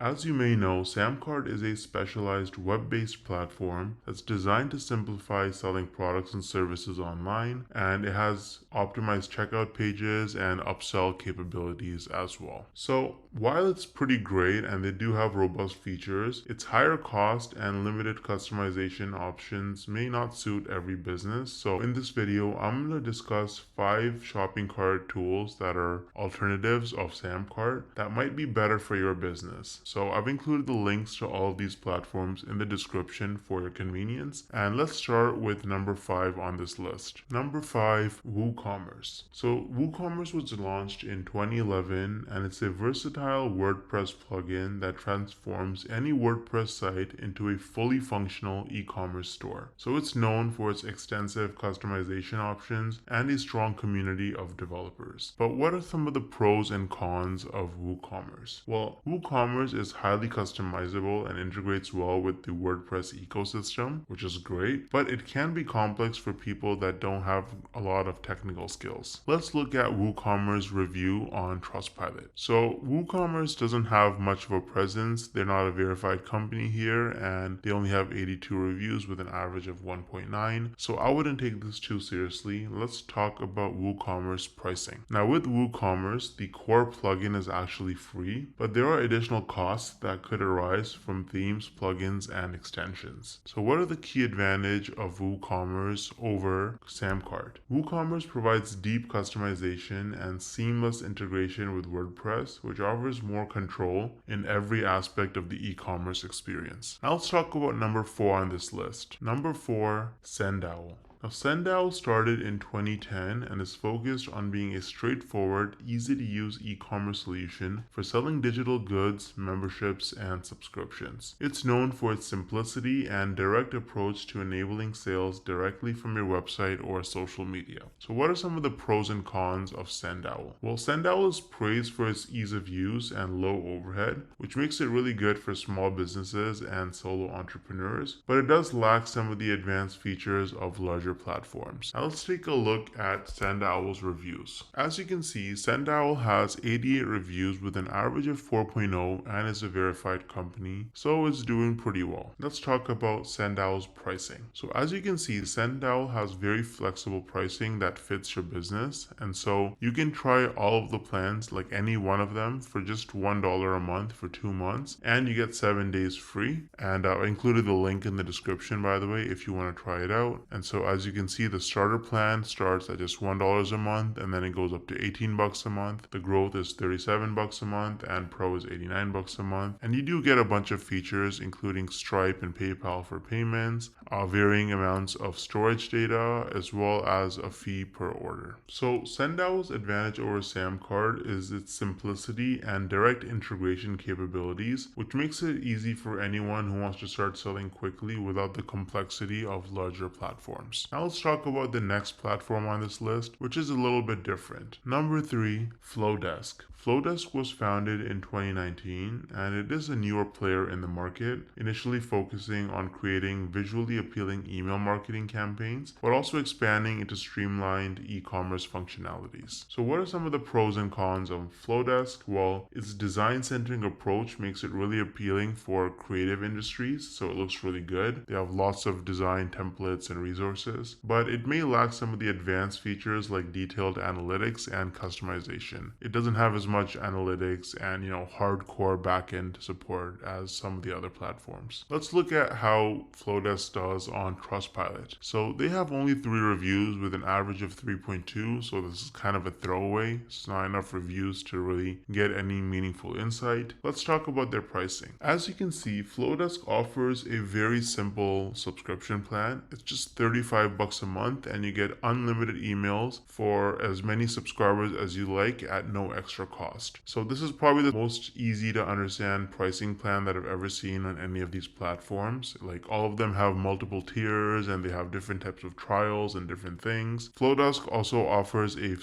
As you may know, SamCart is a specialized web-based platform that's designed to simplify selling products and services online, and it has optimized checkout pages and upsell capabilities as well. So while it's pretty great and they do have robust features, its higher cost and limited customization options may not suit every business. So in this video, I'm going to discuss 5 shopping cart tools that are alternatives of SamCart that might be better for your business. So I've included the links to all of these platforms in the description for your convenience. And let's start with number 5 on this list. Number 5, WooCommerce. So WooCommerce was launched in 2011 and it's a versatile WordPress plugin that transforms any WordPress site into a fully functional e-commerce store. So it's known for its extensive customization options and a strong community of developers. But what are some of the pros and cons of WooCommerce? Well, WooCommerce is highly customizable and integrates well with the WordPress ecosystem, which is great, but it can be complex for people that don't have a lot of technical skills. Let's look at WooCommerce review on Trustpilot. So WooCommerce doesn't have much of a presence. They're not a verified company here and they only have 82 reviews with an average of 1.9. So I wouldn't take this too seriously. Let's talk about WooCommerce pricing. Now with WooCommerce, the core plugin is actually free, but there are additional costs that could arise from themes, plugins, and extensions. So what are the key advantages of WooCommerce over SamCart? WooCommerce provides deep customization and seamless integration with WordPress, which offers more control in every aspect of the e-commerce experience. Now let's talk about number 4 on this list. Number 4, SendOwl. Now, SendOwl started in 2010 and is focused on being a straightforward, easy-to-use e-commerce solution for selling digital goods, memberships, and subscriptions. It's known for its simplicity and direct approach to enabling sales directly from your website or social media. So what are some of the pros and cons of SendOwl? Well, SendOwl is praised for its ease of use and low overhead, which makes it really good for small businesses and solo entrepreneurs, but it does lack some of the advanced features of larger platforms. Now let's take a look at SendOwl's reviews. As you can see, SendOwl has 88 reviews with an average of 4.0 and is a verified company, so it's doing pretty well. Let's talk about SendOwl's pricing. So as you can see, SendOwl has very flexible pricing that fits your business, and so you can try all of the plans, like any one of them, for just $1 a month for 2 months, and you get 7 days free. And I included the link in the description, by the way, if you want to try it out. And so as you can see, the starter plan starts at just $1 a month and then it goes up to $18 a month. The growth is $37 a month and Pro is $89 a month. And you do get a bunch of features including Stripe and PayPal for payments, varying amounts of storage data, as well as a fee per order. So SendOwl's advantage over SamCart is its simplicity and direct integration capabilities, which makes it easy for anyone who wants to start selling quickly without the complexity of larger platforms. Now let's talk about the next platform on this list, which is a little bit different. Number 3, Flowdesk. Flowdesk was founded in 2019 and it is a newer player in the market, initially focusing on creating visually appealing email marketing campaigns, but also expanding into streamlined e-commerce functionalities. So what are some of the pros and cons of Flowdesk? Well, its design-centering approach makes it really appealing for creative industries, so it looks really good. They have lots of design templates and resources, but it may lack some of the advanced features like detailed analytics and customization. It doesn't have as much analytics and hardcore backend support as some of the other platforms. Let's look at how Flowdesk does on Trustpilot. So they have only 3 reviews with an average of 3.2, so this is kind of a throwaway. It's not enough reviews to really get any meaningful insight. Let's talk about their pricing. As you can see, Flowdesk offers a very simple subscription plan. It's just $35 a month and you get unlimited emails for as many subscribers as you like at no extra cost. So this is probably the most easy to understand pricing plan that I've ever seen on any of these platforms. Like all of them have multiple tiers and they have different types of trials and different things. Flowdesk also offers a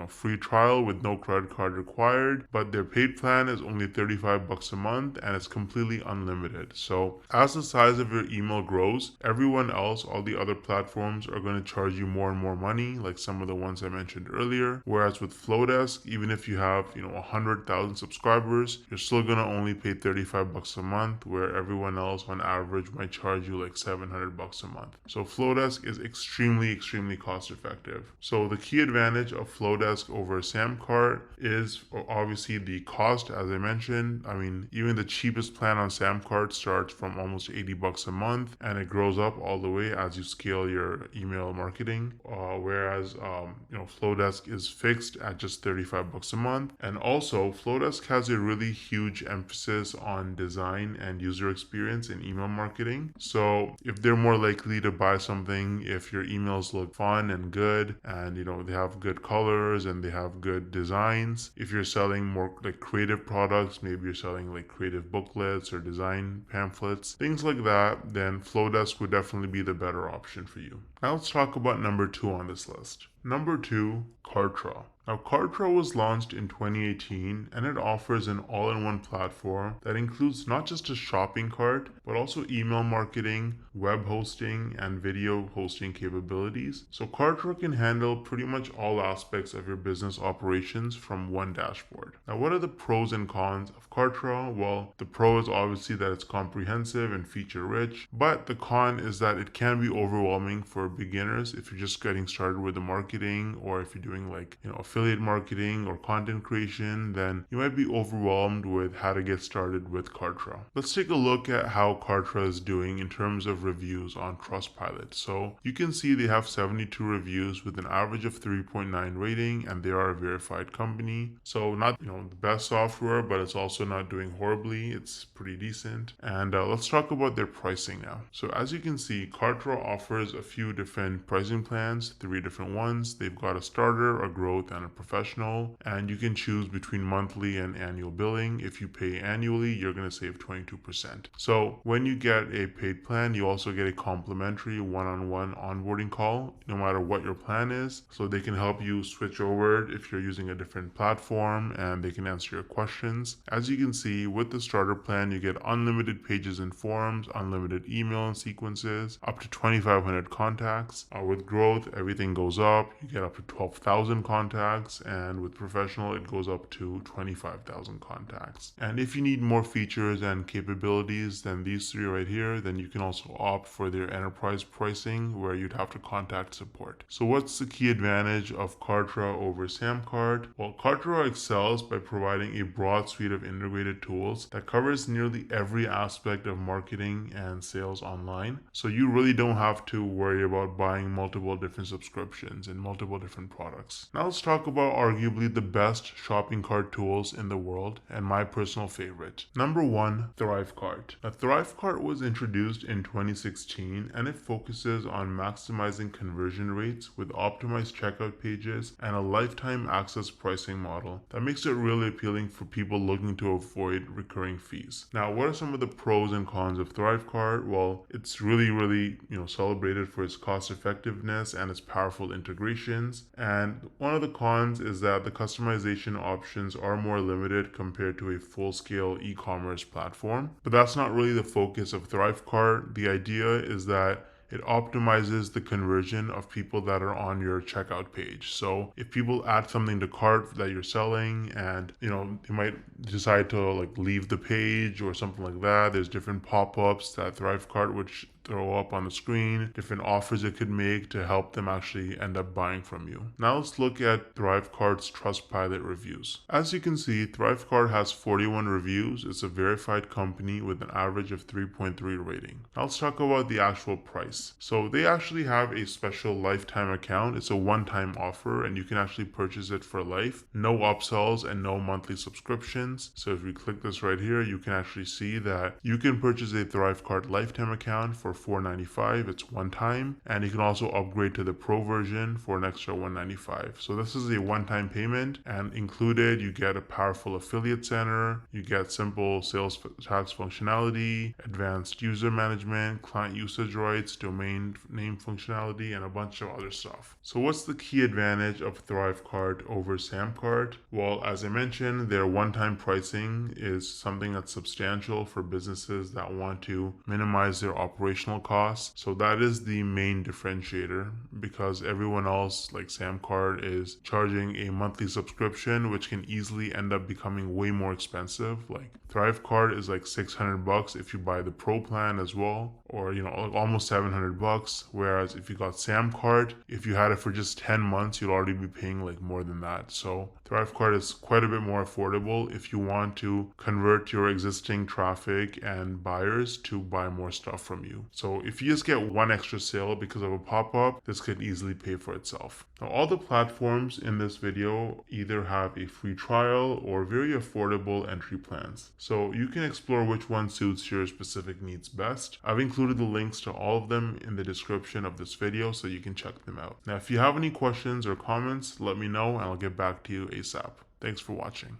free trial with no credit card required, but their paid plan is only $35 a month and it's completely unlimited. So as the size of your email grows, everyone else, all the other platforms platforms are going to charge you more and more money, like some of the ones I mentioned earlier. Whereas with Flowdesk, even if you have 100,000 subscribers, you're still going to only pay $35 a month, where everyone else on average might charge you like $700 a month. So Flowdesk is extremely cost effective. So the key advantage of Flowdesk over SamCart is obviously the cost, as I mentioned. I mean, even the cheapest plan on SamCart starts from almost $80 a month, and it grows up all the way as you scale your email marketing. Whereas Flowdesk is fixed at just $35 a month. And also, Flowdesk has a really huge emphasis on design and user experience in email marketing. So if they're more likely to buy something if your emails look fun and good, and they have good colors and they have good designs. If you're selling more like creative products, maybe you're selling like creative booklets or design pamphlets, things like that, then Flowdesk would definitely be the better option for you. Now let's talk about number 2 on this list. Number 2, Kartra. Now, Kartra was launched in 2018, and it offers an all-in-one platform that includes not just a shopping cart, but also email marketing, web hosting, and video hosting capabilities. So Kartra can handle pretty much all aspects of your business operations from one dashboard. Now, what are the pros and cons of Kartra? Well, the pro is obviously that it's comprehensive and feature-rich, but the con is that it can be overwhelming for beginners if you're just getting started with the marketing, or if you're doing like affiliate marketing or content creation, then you might be overwhelmed with how to get started with Kartra. Let's take a look at how Kartra is doing in terms of reviews on Trustpilot. So you can see they have 72 reviews with an average of 3.9 rating, and they are a verified company. So not the best software, but it's also not doing horribly. It's pretty decent. And let's talk about their pricing now. So as you can see, Kartra offers a few different pricing plans, 3 different ones. They've got a starter, a growth, and a professional, and you can choose between monthly and annual billing. If you pay annually, you're going to save 22%. So when you get a paid plan, you also get a complimentary one-on-one onboarding call, no matter what your plan is. So they can help you switch over if you're using a different platform, and they can answer your questions. As you can see, with the starter plan, you get unlimited pages and forms, unlimited email and sequences, up to 2,500 contacts. With growth, everything goes up. You get up to 12,000 contacts, and with professional, it goes up to 25,000 contacts. And if you need more features and capabilities than these 3 right here, then you can also opt for their enterprise pricing, where you'd have to contact support. So what's the key advantage of Kartra over SamCart? Well, Kartra excels by providing a broad suite of integrated tools that covers nearly every aspect of marketing and sales online. So you really don't have to worry about buying multiple different subscriptions and multiple different products. Now let's talk about arguably the best shopping cart tools in the world, and my personal favorite. Number 1, ThriveCart. Now, ThriveCart was introduced in 2016, and it focuses on maximizing conversion rates with optimized checkout pages and a lifetime access pricing model that makes it really appealing for people looking to avoid recurring fees. Now, what are some of the pros and cons of ThriveCart? Well, it's really celebrated for its cost effectiveness and its powerful integrations. And one of the cons is that the customization options are more limited compared to a full-scale e-commerce platform. But that's not really the focus of ThriveCart. The idea is that it optimizes the conversion of people that are on your checkout page. So if people add something to cart that you're selling, and they might decide to like leave the page or something like that, there's different pop-ups that ThriveCart would throw up on the screen, different offers it could make to help them actually end up buying from you. Now let's look at ThriveCart's Trustpilot reviews. As you can see, ThriveCart has 41 reviews. It's a verified company with an average of 3.3 rating. Now let's talk about the actual price. So they actually have a special lifetime account. It's a one-time offer, and you can actually purchase it for life. No upsells and no monthly subscriptions. So if we click this right here, you can actually see that you can purchase a ThriveCart lifetime account for $4.95. It's one time, and you can also upgrade to the pro version for an extra $195. So this is a one-time payment, and included you get a powerful affiliate center, you get simple sales tax functionality, advanced user management, client usage rights, domain name functionality, and a bunch of other stuff. So what's the key advantage of ThriveCart over SamCart? Well, as I mentioned, their one-time pricing is something that's substantial for businesses that want to minimize their operational additional costs. So that is the main differentiator, because everyone else like SamCart is charging a monthly subscription, which can easily end up becoming way more expensive. Like ThriveCart is like $600 if you buy the Pro plan as well, or almost $700. Whereas if you got SamCart, if you had it for just 10 months, you'd already be paying like more than that. So ThriveCart is quite a bit more affordable if you want to convert your existing traffic and buyers to buy more stuff from you. So if you just get one extra sale because of a pop-up, this could easily pay for itself. Now, all the platforms in this video either have a free trial or very affordable entry plans. So you can explore which one suits your specific needs best. I've included the links to all of them in the description of this video so you can check them out. Now, if you have any questions or comments, let me know and I'll get back to you ASAP. Thanks for watching.